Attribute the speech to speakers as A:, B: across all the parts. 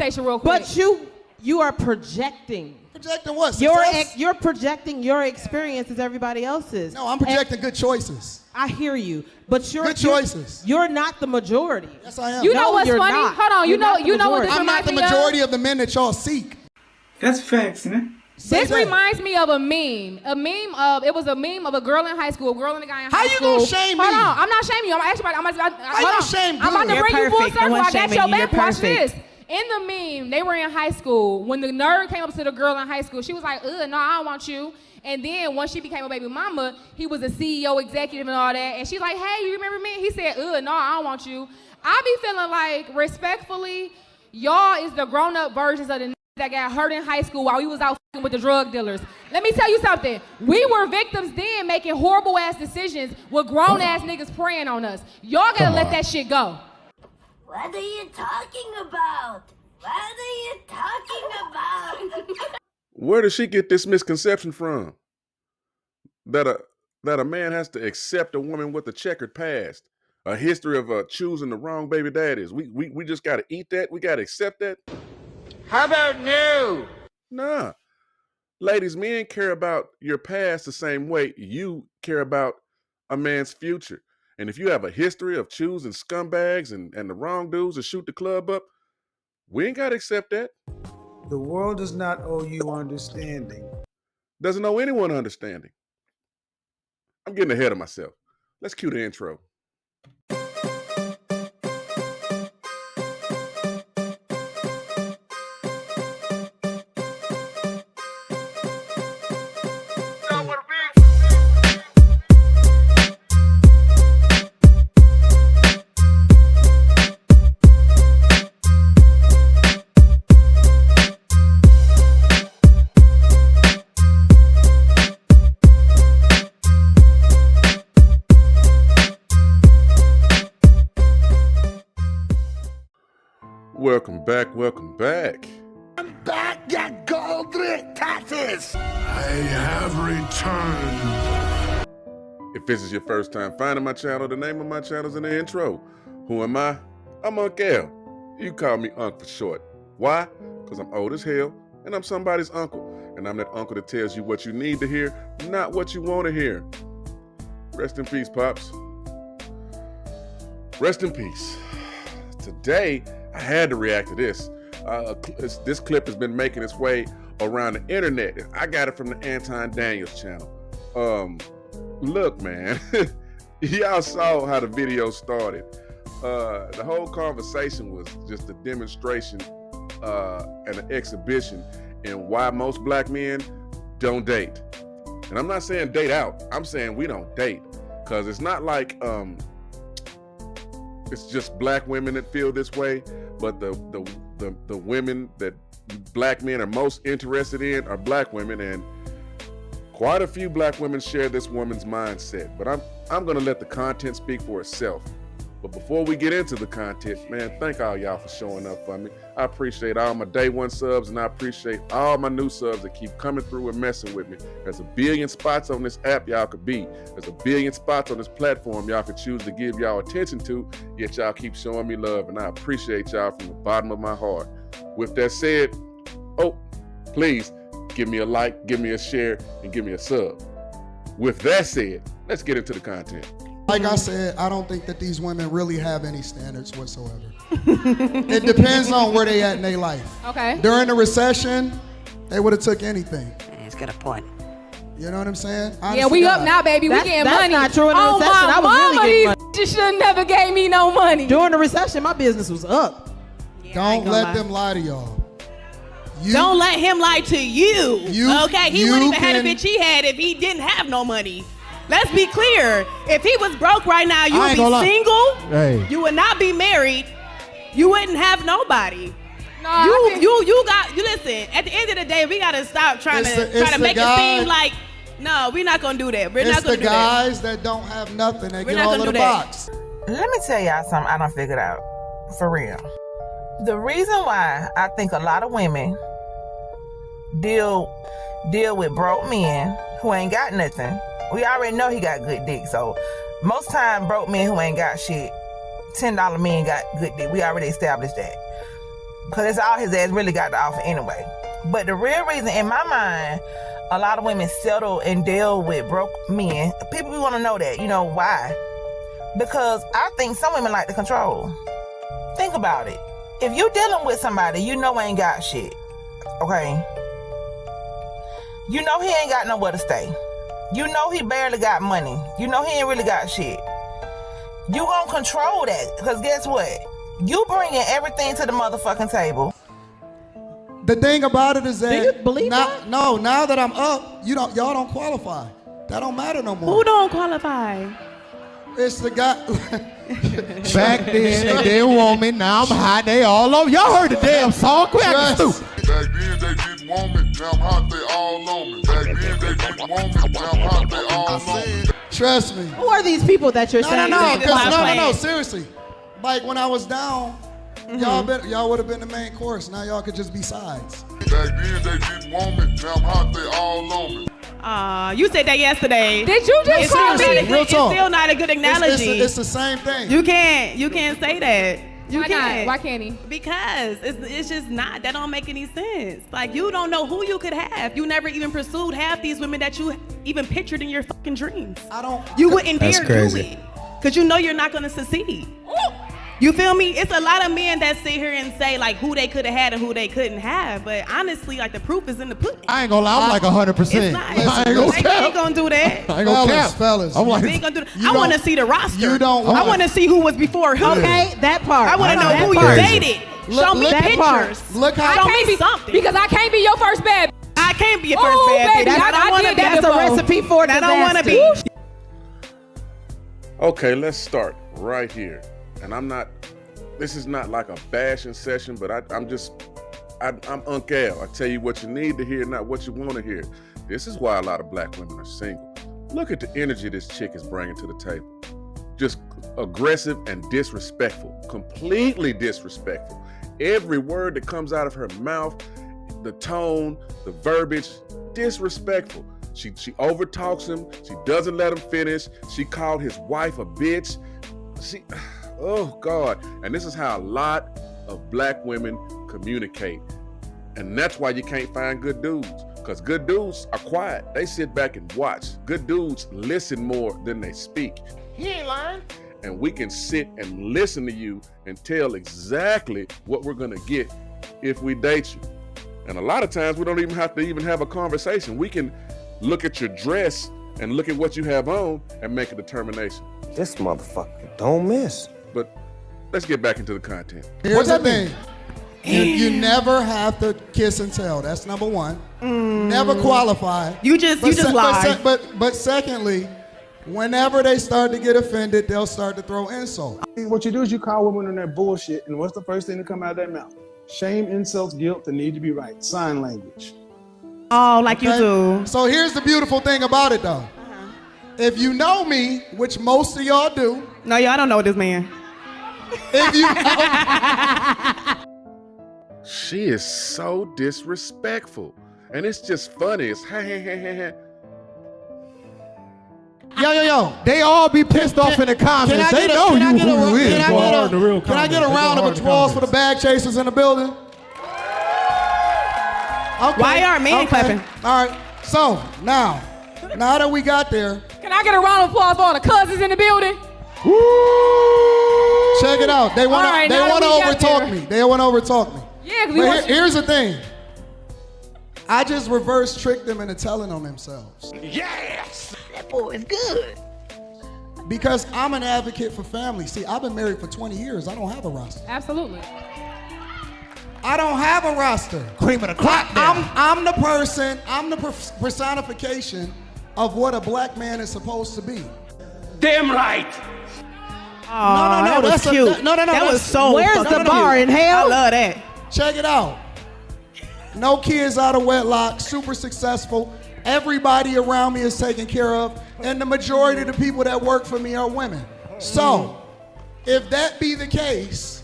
A: conversation real quick.
B: But you are projecting.
C: Projecting what?
B: You're projecting your experience as everybody else's.
C: No, I'm projecting good choices.
B: I hear you, but
C: good choices.
B: You're not the majority.
C: Yes, I am.
A: You know what's funny?
B: Not.
A: Hold on. You know what this
C: I'm not
A: reminds
C: the
A: me of?
C: majority of the men that y'all seek.
D: That's facts, man.
A: This reminds me of a meme. It was a meme of a girl in high school, a girl and a guy in high school.
C: How you gonna shame me?
A: Hold on, I'm not shaming you. I'm actually about to
B: You're
A: bring you full
B: perfect.
A: circle.
B: No
A: I
B: one's
A: got
B: shaming
A: your
B: you. You're
A: back. Watch
B: perfect.
A: this. In the meme, they were in high school. When the nerd came up to the girl in high school, she was like, no, I don't want you. And then once she became a baby mama, he was a CEO executive and all that. And she's like, hey, you remember me? He said, no, I don't want you. I be feeling like, respectfully, y'all is the grown-up versions of the that got hurt in high school while we was out with the drug dealers. Let me tell you something. We were victims then making horrible ass decisions with grown ass niggas preying on us. Y'all gotta let that shit go.
E: What are you talking about? What are you talking about?
F: Where does she get this misconception from? That a man has to accept a woman with a checkered past, a history of choosing the wrong baby daddies. We just gotta eat that. We gotta accept that.
G: How about no?
F: Nah. Ladies, men care about your past the same way you care about a man's future. And if you have a history of choosing scumbags and the wrong dudes to shoot the club up, we ain't got to accept that.
D: The world does not owe you understanding.
F: Doesn't owe anyone understanding. I'm getting ahead of myself. Let's cue the intro. Welcome back.
G: I'm back, you gold taxes.
H: I have returned.
F: If this is your first time finding my channel, the name of my channel is in the intro. Who am I? I'm Unc L. You call me Unc for short. Why? Because I'm old as hell and I'm somebody's uncle. And I'm that uncle that tells you what you need to hear, not what you want to hear. Rest in peace, Pops. Rest in peace. Today, I had to react to this. This clip has been making its way around the internet. I got it from the Anton Daniels channel. Look, man, y'all saw how the video started. The whole conversation was just a demonstration and an exhibition in why most black men don't date. And I'm not saying date out. I'm saying we don't date, because it's not like it's just black women that feel this way, but the women that black men are most interested in are black women, and quite a few black women share this woman's mindset. But I'm gonna let the content speak for itself. But before we get into the content, man, thank all y'all for showing up for me. I appreciate all my day one subs, and I appreciate all my new subs that keep coming through and messing with me. There's a billion spots on this app y'all could be. There's a billion spots on this platform y'all could choose to give y'all attention to, yet y'all keep showing me love, and I appreciate y'all from the bottom of my heart. With that said, please give me a like, give me a share, and give me a sub. With that said, let's get into the content.
C: Like I said, I don't think that these women really have any standards whatsoever. It depends on where they at in their life.
A: Okay.
C: During the recession, they would have took anything.
G: He's got a point.
C: You know what I'm saying?
A: Yeah, we up now, baby. We getting money.
B: That's not true in the recession. I was really getting money.
A: You should have never gave me no money.
B: During the recession, my business was up.
C: Yeah, don't let them lie to y'all.
I: Don't let him lie to you. Okay, he wouldn't even have the bitch he had if he didn't have no money. Let's be clear. If he was broke right now, you would be single. Hey. You would not be married. You wouldn't have nobody.
A: No,
I: you listen. At the end of the day, we gotta stop trying to make it seem like no, we're not gonna do that. We're not gonna do that.
C: It's the guys that don't have nothing that get all of the box.
J: Let me tell y'all something I done figured out. For real. The reason why I think a lot of women deal with broke men who ain't got nothing. We already know he got good dick, so most time broke men who ain't got shit, $10 men got good dick. We already established that. Because it's all his ass really got to offer anyway. But the real reason, in my mind, a lot of women settle and deal with broke men. People want to know that. You know why? Because I think some women like to control. Think about it. If you dealing with somebody you know ain't got shit, okay? You know he ain't got nowhere to stay. You know he barely got money. You know he ain't really got shit. You gonna control that, because guess what? You bringing everything to the motherfucking table.
C: The thing about it is that
B: Do you believe that?
C: No, now that I'm up, y'all don't qualify. That don't matter no more.
I: Who don't qualify?
C: It's the guy.
K: Back then they didn't want me, now I'm hot, they all over. Y'all heard the damn song? Quit acting stupid.
H: Back then they didn't want me, now I'm hot, they all on me. Back then they didn't want me, now I'm hot, they all on me.
C: Trust me.
B: Who are these people that you're saying?
C: No, seriously. Like when I was down, y'all would have been the main course. Now y'all could just be sides.
H: Back then they didn't want me, now I'm hot, they all on me.
I: You said that yesterday.
A: Did you just call me?
C: Real talk.
I: It's still not a good analogy.
C: It's the same thing.
I: You can't say that.
A: Why not? Why can't he?
I: Because it's just not. That don't make any sense. Like, you don't know who you could have. You never even pursued half these women that you even pictured in your fucking dreams. You wouldn't dare do it. Because you know you're not going to succeed. You feel me? It's a lot of men that sit here and say like who they could have had and who they couldn't have. But honestly, like the proof is in the pudding.
K: I ain't gonna lie, I'm like 100%.
I: It's not. I ain't gonna do that.
K: I ain't gonna cap.
C: Fellas.
K: I'm like,
I: I ain't gonna do that. I want to see the roster.
C: You don't.
I: I want to see who was before who.
B: Okay, that part.
I: I want to know who you dated. Show me pictures.
C: Look how
I: Show me something.
A: Because I can't be your first bad.
I: I can't be your first bad.
A: Baby, I don't want to be.
B: That's a recipe for
I: I
B: disaster.
I: don't want to be.
F: Okay, let's start right here. And this is not like a bashing session, but I'm Unc Al. I tell you what you need to hear, not what you want to hear. This is why a lot of black women are single. Look at the energy this chick is bringing to the table. Just aggressive and disrespectful, completely disrespectful. Every word that comes out of her mouth, the tone, the verbiage, disrespectful. She overtalks him. She doesn't let him finish. She called his wife a bitch. Oh God. And this is how a lot of black women communicate. And that's why you can't find good dudes. Because good dudes are quiet. They sit back and watch. Good dudes listen more than they speak.
G: He ain't lying.
F: And we can sit and listen to you and tell exactly what we're gonna get if we date you. And a lot of times we don't even have to have a conversation. We can look at your dress and look at what you have on and make a determination.
G: This motherfucker don't miss.
F: But let's get back into the content.
C: Here's the thing. You never have to kiss and tell. That's number one. Never qualify.
I: You just lie.
C: But secondly, whenever they start to get offended, they'll start to throw insults.
D: What you do is you call women on that bullshit, and what's the first thing to come out of their mouth? Shame, insults, guilt, the need to be right. Sign language.
I: Oh, like you do.
C: So here's the beautiful thing about it, though. If you know me, which most of y'all do.
I: No, y'all don't know this man.
C: If you
F: She is so disrespectful. And it's just funny. It's
C: Yo.
K: They all be pissed off in the comments. They know you who you is.
C: Can I get a round of applause for the bag chasers in the building? Okay.
I: Why aren't men clapping?
C: All right. So now that we got there.
A: Can I get a round of applause for all the cousins in the building?
K: Woo!
C: Check it out. They want to overtalk me. They want to overtalk me.
A: Yeah,
C: but here's the thing. I just reverse tricked them into telling on themselves.
G: Yes! That boy is good.
C: Because I'm an advocate for family. See, I've been married for 20 years. I don't have a roster.
A: Absolutely.
C: I don't have a roster.
K: Cream of the crop.
C: I'm the person, I'm the personification of what a black man is supposed to be.
G: Damn right.
I: Oh, no, that was cute. That was so.
B: Where's the bar in hell?
I: I love that.
C: Check it out. No kids out of wedlock, super successful. Everybody around me is taken care of, and the majority of the people that work for me are women. So, if that be the case,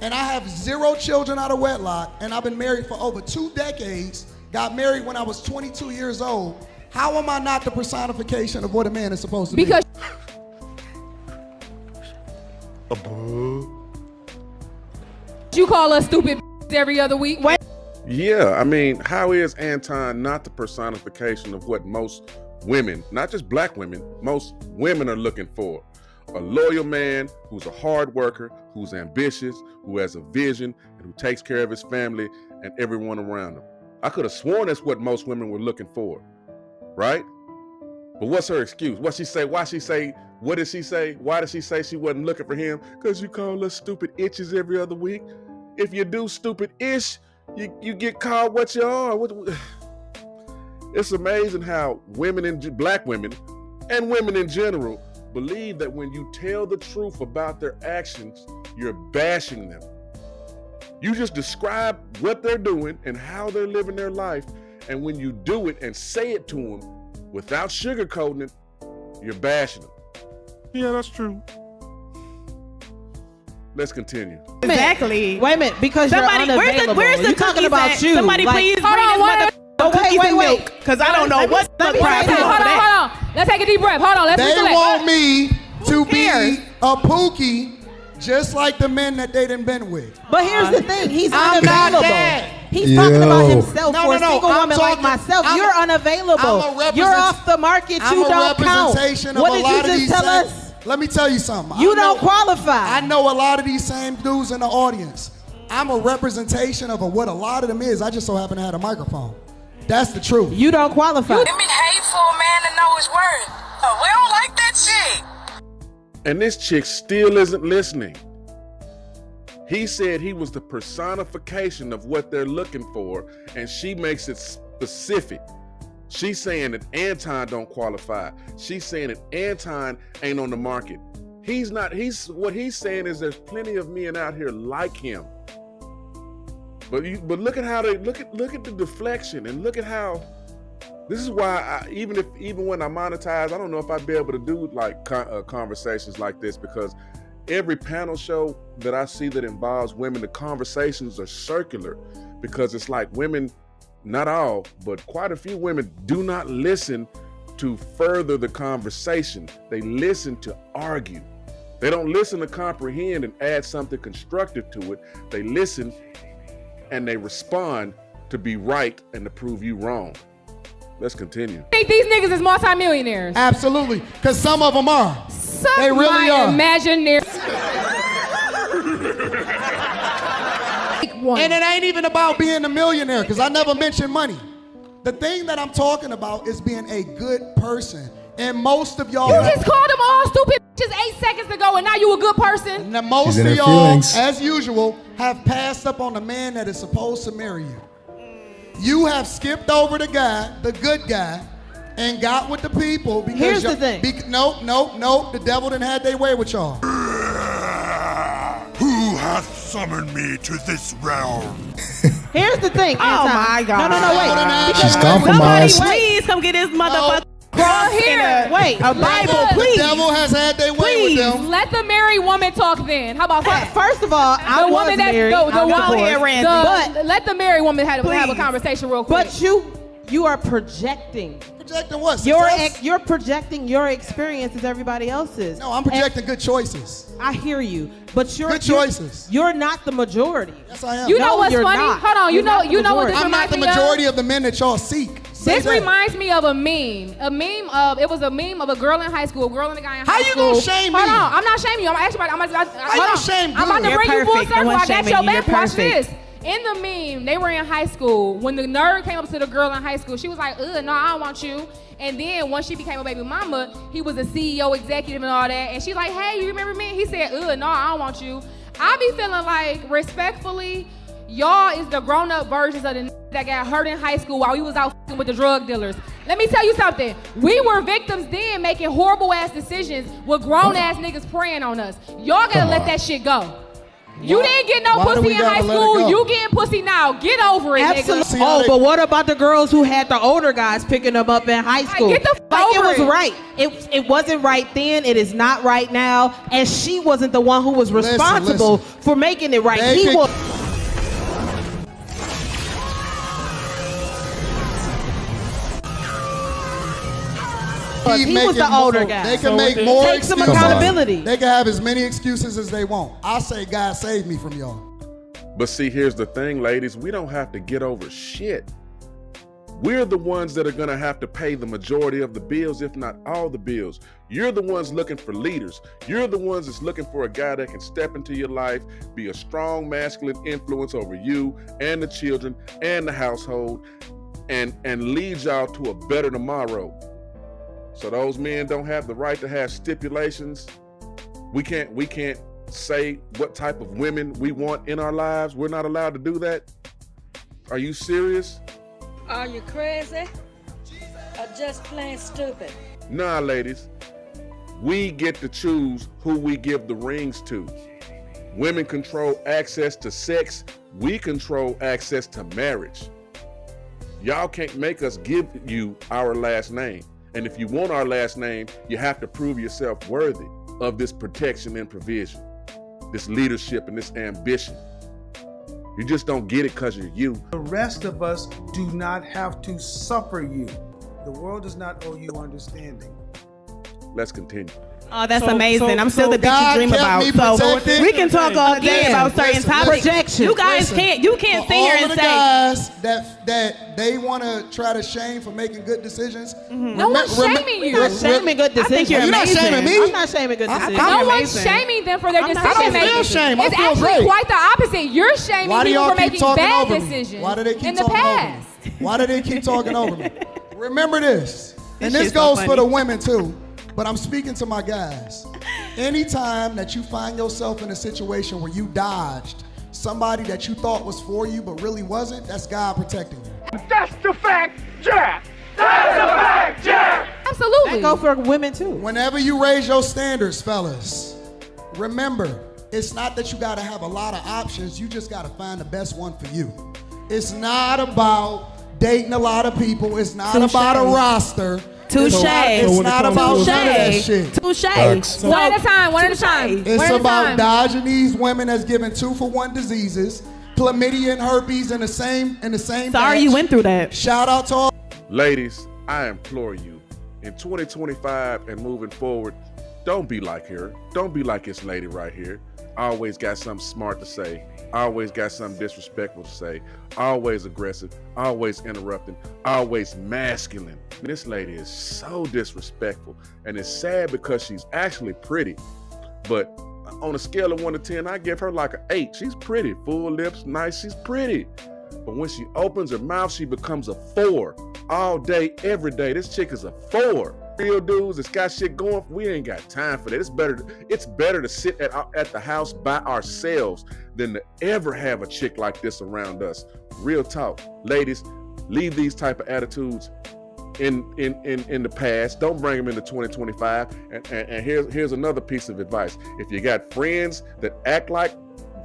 C: and I have 0 children out of wedlock, and I've been married for over 2 decades, got married when I was 22 years old, how am I not the personification of what a man is supposed to be?
A: Because you call us stupid. every other week.
F: Yeah, I mean, how is Anton not the personification of what most women, not just black women, most women are looking for? A loyal man who's a hard worker, who's ambitious, who has a vision, and who takes care of his family and everyone around him. I could have sworn that's what most women were looking for, right? But what's her excuse? What she say? Why she say? What did she say? Why did she say she wasn't looking for him? Because you call us stupid itches every other week. If you do stupid ish, you get called what you are. It's amazing how women and black women and women in general believe that when you tell the truth about their actions, you're bashing them. You just describe what they're doing and how they're living their life, and when you do it and say it to them without sugarcoating it, you're bashing them. Yeah, that's true. Let's continue.
I: Exactly.
B: Wait a minute, because
I: somebody,
B: you're unavailable.
I: Where's the
B: You're talking about
I: at?
B: you.
I: Somebody please bring this mother cookies and milk, because I don't know what the crap is.
A: Hold on. Let's take a deep breath. Hold on. Let's
C: They want me to be a pookie just like the men that they done been with.
B: But here's the thing, he's
C: I'm not
B: unavailable.
C: that.
B: He's talking about himself.
C: No,
B: For a
C: no,
B: single
C: I'm
B: woman like
C: talking-
B: myself,
C: I'm
B: you're
C: a-
B: unavailable. You're off the market.
C: I'm
B: You
C: a
B: don't count.
C: representation of
B: What
C: a
B: did
C: lot
B: you
C: of
B: just
C: these
B: tell
C: same-
B: us?
C: Let me tell you something.
B: You
C: I
B: don't
C: know-
B: qualify.
C: I know a lot of these same dudes in the audience. I'm a representation of what a lot of them is. I just so happen to have a microphone. That's the truth.
B: You don't qualify.
J: It mean hateful a man to know his worth. We don't like that shit.
F: And this chick still isn't listening. He said he was the personification of what they're looking for, and she makes it specific. She's saying that Anton don't qualify. She's saying that Anton ain't on the market. He's not. What he's saying is there's plenty of men out here like him. But look at how they look at the deflection, and look at how. This is why even when I monetize, I don't know if I'd be able to do like conversations like this, because every panel show that I see that involves women, the conversations are circular, because it's like women, not all, but quite a few women do not listen to further the conversation. They listen to argue. They don't listen to comprehend and add something constructive to it. They listen and they respond to be right and to prove you wrong. Let's continue.
A: I think these niggas is multimillionaires.
C: Absolutely, because some of them are. They really are.
A: Imaginary.
C: And it ain't even about being a millionaire, because I never mentioned money. The thing that I'm talking about is being a good person. And most of y'all...
A: You just called them all stupid just 8 seconds ago, and now you a good person.
C: Now, most of y'all, as usual, have passed up on the man that is supposed to marry you. You have skipped over the guy, the good guy, and got with the people because...
B: Here's the thing.
C: Nope. The devil done had their way with y'all.
G: Who hath summoned me to this realm?
B: Here's the thing.
I: Oh
B: Anton.
I: my God.
B: No, wait.
K: She's
I: Somebody
K: compromised.
I: please come get this motherfucker.
A: Girl, here.
B: Wait.
I: A Bible, please.
C: The devil has had their way with them.
A: Let the married woman talk then. How about that?
B: First of all, I
A: The
B: was
A: woman that's
B: married.
A: the
B: I'm
A: woman
B: divorced.
I: here, Randy.
B: But
A: let the married woman have a conversation real quick.
B: But you are projecting.
C: Projecting what?
B: You're projecting your experience as everybody else's.
C: No, I'm projecting good choices.
B: I hear you, but
C: Good choices.
B: You're not the majority.
C: Yes, I am.
A: You know
B: No,
A: what's
B: you're
A: funny?
B: not.
A: Hold on.
B: You're not the
A: You know what this
C: I'm not
A: reminds
C: the
A: me
C: majority
A: of?
C: of the men that y'all seek. Say
A: This
C: that.
A: reminds me of a meme. It was a meme of a girl in high school, a girl and a guy in high
C: How
A: school.
C: you gonna shame me?
A: Hold on, I'm not shaming you. I'm actually about
C: How you
A: hold on.
C: shame
A: I'm about to
C: good?
A: bring
I: You're
A: you full
I: perfect. No
A: circle.
I: one's
A: I got
I: shaming
A: your
I: you. You're
A: back. Watch
I: perfect.
A: this. In the meme, they were in high school. When the nerd came up to the girl in high school, she was like, no, I don't want you. And then once she became a baby mama, he was a CEO executive and all that. And she's like, hey, you remember me? He said, no, I don't want you. I be feeling like, respectfully, y'all is the grown-up versions of the that got hurt in high school while we was out with the drug dealers. Let me tell you something. We were victims then making horrible-ass decisions with grown-ass niggas preying on us. Y'all gotta let that shit go. You didn't get no
C: Why do
A: pussy
C: we
A: in
C: gotta
A: high
C: let it
A: school.
C: go?
A: You getting pussy now. Get over it,
B: Absolutely.
A: nigga.
C: See how they-
B: But what about the girls who had the older guys picking them up in high school?
A: get the f-
B: like it
A: over
B: was
A: it.
B: right. It wasn't right then. It is not right now. And she wasn't the one who was responsible for making it right.
C: They
B: He
C: could-
B: was.
C: Keep
B: He was
C: making
B: the older
C: more-
B: guy.
C: They can make more
B: Take some
C: excuses.
B: accountability.
C: They can have as many excuses as they want. I say God saved me from y'all.
F: But see, here's the thing, ladies, we don't have to get over shit. We're the ones that are gonna have to pay the majority of the bills, if not all the bills. You're the ones looking for leaders. You're the ones that's looking for a guy that can step into your life, be a strong masculine influence over you and the children and the household, and lead y'all to a better tomorrow. So those men don't have the right to have stipulations. We can't say what type of women we want in our lives. We're not allowed to do that. Are you serious?
L: Are you crazy or just plain stupid?
F: Nah, ladies. We get to choose who we give the rings to. Women control access to sex. We control access to marriage. Y'all can't make us give you our last name. And if you want our last name, you have to prove yourself worthy of this protection and provision, this leadership and this ambition. You just don't get it because you're you.
D: The rest of us do not have to suffer you. The world does not owe you understanding.
F: Let's continue.
I: Oh, that's amazing. I'm still the bitch you dream about. So we can talk all day about certain topics.
B: Projection.
I: You guys can't sit here and say.
C: Guys that they want to try to shame for making good decisions.
A: No one's shaming you.
B: You're not shaming good decisions.
I: I think you're
B: not
I: amazing.
B: shaming me. I'm not shaming good decisions.
A: No one's shaming them for their decision making.
C: feel shame. I
A: It's
C: feel
A: actually
C: great.
A: quite the opposite. You're shaming
C: Why do
A: people
C: y'all
A: for
C: keep
A: making
C: talking
A: bad
C: over me?
A: decisions
C: Why do they keep
A: in the
C: talking
A: past.
C: over me? Why do they keep talking over me? Remember this, and this
I: shit's so
C: goes
I: funny.
C: for the women too, but I'm speaking to my guys. Anytime that you find yourself in a situation where you dodged somebody that you thought was for you but really wasn't, that's God protecting you.
G: That's the fact, Jack. That's the fact, Jack.
A: Absolutely.
B: That go for women too.
C: Whenever you raise your standards, fellas, remember, it's not that you gotta have a lot of options, you just gotta find the best one for you. It's not about dating a lot of people, it's not about a roster.
I: Touche.
C: It's not about none of that shit.
I: Touche.
A: One at a time. One at a time.
C: It's
A: One at a
C: about
A: time.
C: dodging these women that's given 2-for-1 diseases, chlamydia and herpes in the same
I: Sorry
C: batch.
I: you went through that.
C: Shout out to all.
F: Ladies, I implore you, in 2025 and moving forward, don't be like her. Don't be like this lady right here. Always got something smart to say. Always got something disrespectful to say. Always aggressive. Always interrupting. Always masculine. This lady is so disrespectful. And it's sad because she's actually pretty. But on a scale of 1 to 10, I give her like an 8. She's pretty. Full lips, nice. She's pretty. But when she opens her mouth, she becomes a 4. All day, every day. This chick is a 4. Real dudes that's got shit going, we ain't got time for that. It's better to sit at the house by ourselves than to ever have a chick like this around us. Real talk. Ladies, leave these type of attitudes in the past. Don't bring them into 2025. And here's another piece of advice. If you got friends that act like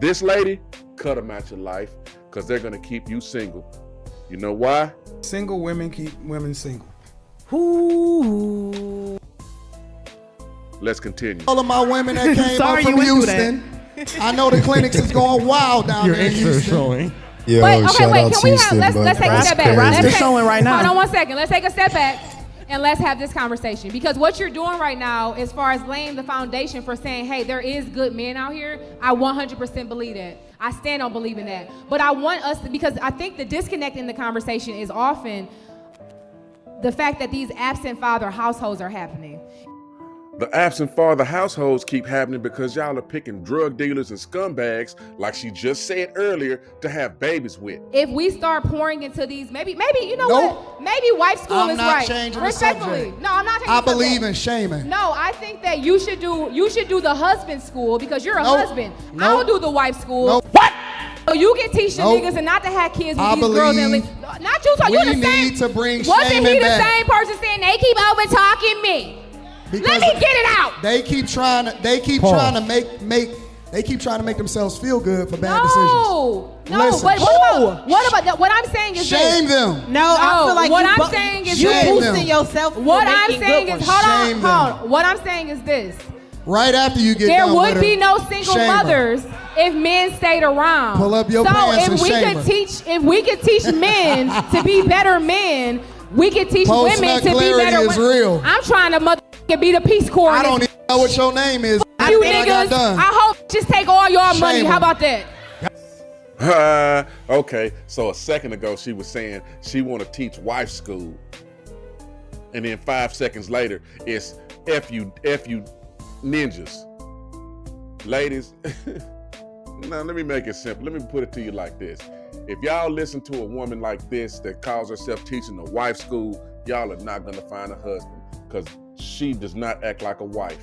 F: this lady, cut them out your life because they're going to keep you single. You know why?
D: Single women keep women single.
I: Ooh.
F: Let's continue.
C: All of my women that came
I: Sorry
C: up from
I: you went through
C: Houston. I know the clinics is going wild down there in Houston.
K: showing.
M: Yo,
A: But okay,
M: shout
A: wait.
M: out
A: Can we have?
M: Houston,
A: Let's
M: bud.
A: take a step back.
I: Ross
A: Let's
I: is
A: take-
I: showing right now.
A: Hold on 1 second. Let's take a step back and let's have this conversation because what you're doing right now, as far as laying the foundation for saying, hey, there is good men out here. I 100% believe that. I stand on believing that. But I want us to, because I think the disconnect in the conversation is often the fact that these absent father households are happening.
F: The absent father households keep happening because y'all are picking drug dealers and scumbags, like she just said earlier, to have babies with.
A: If we start pouring into these, maybe you know
C: Nope.
A: what? Maybe wife school
C: I'm
A: is
C: not
A: right.
C: changing the
A: Respectfully,
C: subject.
A: no, I'm not changing.
C: I
A: the subject.
C: believe in shaming.
A: No, I think that you should do the husband school because you're a
C: Nope.
A: husband. I
C: Nope.
A: don't do the wife school.
C: Nope.
A: What? So you can teach the
C: Nope.
A: niggas and not to have kids with
C: I
A: these girls and
C: believe
A: not you. So
C: we
A: you the same.
C: need to bring
A: Wasn't
C: shaming
A: he the
C: back.
A: same person saying they keep over talking me?
C: Because
A: Let me get it out.
C: They keep trying to make themselves feel good for bad decisions.
A: No,
C: Listen.
A: but what I'm saying is
C: Shame
A: this.
C: them.
B: No, I feel like
A: what
B: you
A: I'm saying is
B: you
A: this.
B: boosting yourself.
A: What
B: for
A: I'm
B: making
A: saying
B: good
A: is,
B: ones.
C: Shame them.
A: hold on. What I'm saying is this.
C: Right after you get
A: There
C: done
A: would
C: with
A: be
C: her,
A: no single
C: shame her.
A: mothers if men stayed around.
C: Pull up your
A: so
C: pants
A: if
C: and
A: we
C: shame
A: could
C: her.
A: if we could teach men to be better men, we could teach women to be
C: Post-nut
A: better
C: clarity is real.
A: I'm trying to motherfucking be the Peace Corps.
C: I
A: in
C: don't
A: this-
C: even know what your name is.
A: you
C: when I got
A: niggas.
C: done.
A: I hope just take all your
C: Shame
A: money.
C: them.
A: How about that?
F: Okay, so a second ago she was saying she want to teach wife school. And then 5 seconds later, it's F you ninjas. Ladies, now let me make it simple. Let me put it to you like this. If y'all listen to a woman like this that calls herself teaching a wife school, y'all are not gonna find a husband because she does not act like a wife.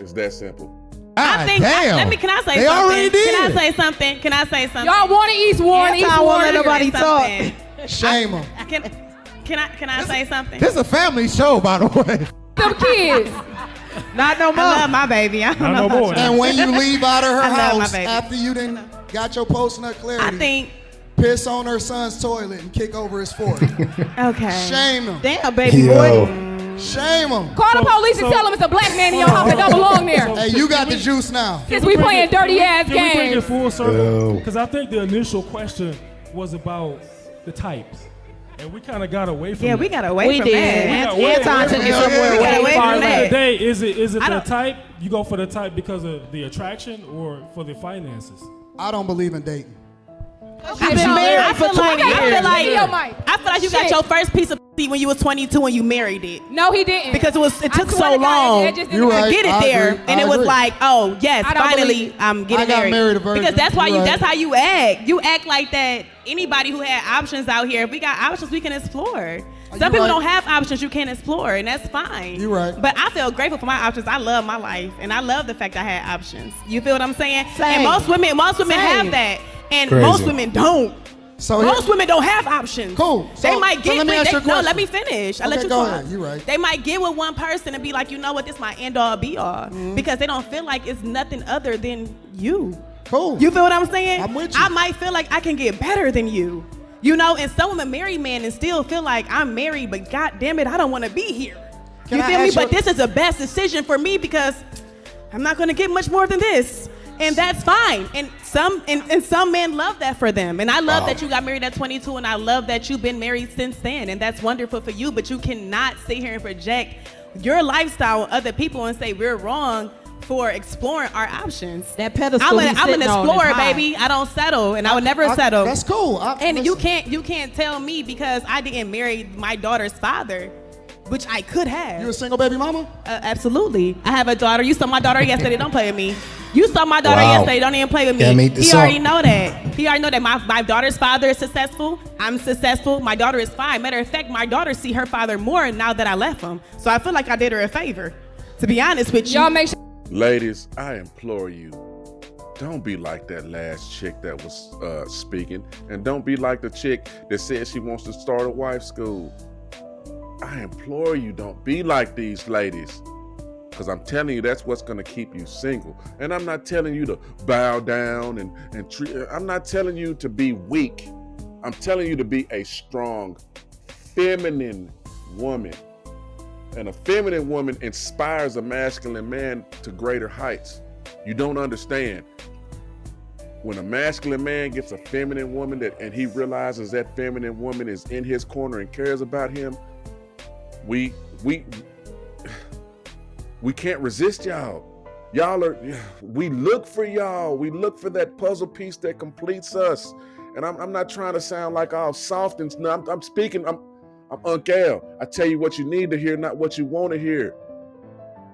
F: It's that simple.
I: I think. Can I say
K: they
I: something?
K: Already did.
I: Can I say something? Can I say something?
A: Y'all want to East Warren? East
B: I won't let
A: Warren.
B: nobody talk.
C: Shame them.
I: Can I say something?
K: This is a family show, by the way.
A: Them kids.
B: Not no more.
I: I love my baby. I don't know.
M: no more.
C: And when you leave out of her
I: I love my
C: house
I: baby.
C: after you done got your post-nut clarity,
I: I think.
C: piss on her son's toilet and kick over his fork.
I: Okay.
C: Shame them.
B: Damn, baby boy.
C: Shame them.
A: Call the police and tell them it's a black man in your house that don't belong there.
C: Hey, you got the juice now.
A: Since we playing dirty ass
M: Can we bring it
A: games.
M: full circle? Because I think the initial question was about the types. And we kind of got away from that.
I: We got away from that.
B: Anton took it somewhere way far
M: At the end of the
B: back.
M: day, is it the type? You go for the type because of the attraction or for the finances?
C: I don't believe in dating.
B: I've been married for 20 years.
I: I feel like you got your first piece of when you was 22 and you married it.
A: No, he didn't.
I: Because it took
A: swear
I: so
A: to God,
I: long
A: it just
C: You're right.
I: to get it
C: I
I: there,
C: agree.
I: and
C: I
I: it was
C: agree.
I: like, oh yes,
A: I don't
I: finally
A: believe-
I: I'm getting
C: I got married a virgin.
I: Because that's why
C: You're right.
I: that's how you act. You act like that. Anybody who had options out here, if we got options, we can explore. Some people
C: right.
I: don't have options you can't explore, and that's fine.
C: You're right.
I: But I feel grateful for my options. I love my life, and I love the fact I had options. You feel what I'm saying?
B: Same.
I: And most women
B: Same.
I: have that, and
K: Crazy.
I: most women don't.
C: So
I: Most women don't have options.
C: Cool.
I: They
C: So-
I: might
C: so
I: get
C: let me
I: with
C: ask you a
I: no,
C: question.
I: let me finish. I'll let
C: Okay,
I: you
C: go
I: talk.
C: ahead. You right.
I: They might get with one person and be like, you know what, this is my end all be all. Because they don't feel like it's nothing other than you.
C: Cool.
I: You feel what I'm saying?
C: I'm with you.
I: I might feel like I can get better than you. You know, and some women marry men and still feel like I'm married, but god damn it, I don't want to be here.
C: Can
I: You
C: I
I: feel me?
C: ask you
I: But this is the best decision for me because I'm not gonna get much more than this. And that's fine. And some men love that for them. And I love that you got married at 22, and I love that you've been married since then. And that's wonderful for you. But you cannot sit here and project your lifestyle on other people and say we're wrong for exploring our options.
B: That pedestal
I: I'm
B: he's
I: an
B: sitting on is
I: explorer,
B: high.
I: baby. I don't settle, and I would never settle.
C: That's cool.
I: And you can't tell me because I didn't marry my daughter's father, which I could have.
C: You a single baby mama?
I: Absolutely. I have a daughter. You saw my daughter yesterday. Don't play with me. You saw my daughter
N: Wow.
I: yesterday. Don't even play with me.
N: Can't meet the
I: He
N: song.
I: already know that. He already know that my daughter's father is successful. I'm successful. My daughter is fine. Matter of fact, my daughter see her father more now that I left him. So I feel like I did her a favor. To be honest with you.
A: Y'all make sure.
F: Ladies, I implore you, don't be like that last chick that was speaking, and don't be like the chick that said she wants to start a wife school. I implore you, don't be like these ladies, because I'm telling you that's what's going to keep you single. And I'm not telling you to bow down and treat. I'm not telling you to be weak. I'm telling you to be a strong, feminine woman. And a feminine woman inspires a masculine man to greater heights. You don't understand. When a masculine man gets a feminine woman and he realizes that feminine woman is in his corner and cares about him, we can't resist y'all. We look for y'all. We look for that puzzle piece that completes us. And I'm not trying to sound like all soft and I'm speaking. I'm Uncle Al. I tell you what you need to hear, not what you want to hear.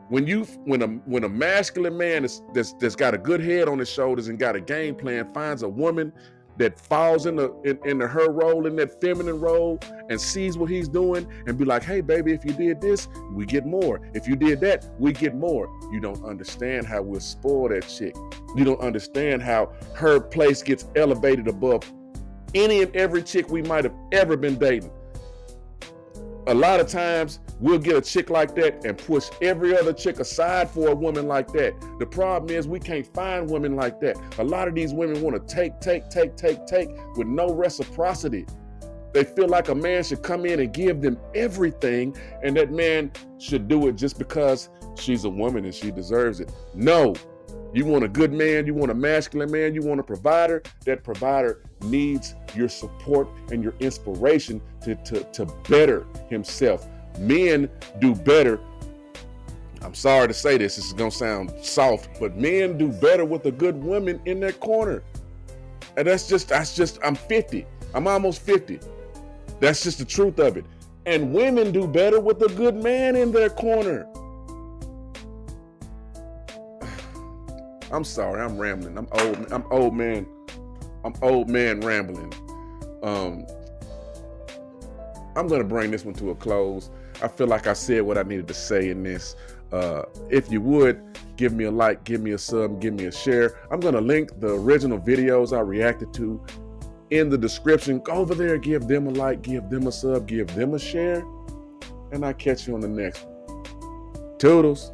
F: When a masculine man that's got a good head on his shoulders and got a game plan finds a woman that falls into her role, in that feminine role, and sees what he's doing and be like, hey baby, if you did this, we get more. If you did that, we get more. You don't understand how we'll spoil that chick. You don't understand how her place gets elevated above any and every chick we might have ever been dating. A lot of times we'll get a chick like that and push every other chick aside for a woman like that. The problem is we can't find women like that. A lot of these women want to take with no reciprocity. They feel like a man should come in and give them everything, and that man should do it just because she's a woman and she deserves it. No. You want a good man, you want a masculine man, you want a provider. That provider needs your support and your inspiration to better himself. Men do better I'm sorry to say this is gonna sound soft, but men do better with a good woman in their corner. And that's just, I'm 50. I'm almost 50. That's just the truth of it. And women do better with a good man in their corner. I'm sorry, I'm rambling. I'm old man rambling. I'm gonna bring this one to a close. I feel like I said what I needed to say in this. If you would, give me a like, give me a sub, give me a share. I'm gonna link the original videos I reacted to in the description. Go over there, give them a like, give them a sub, give them a share, and I'll catch you on the next one. Toodles.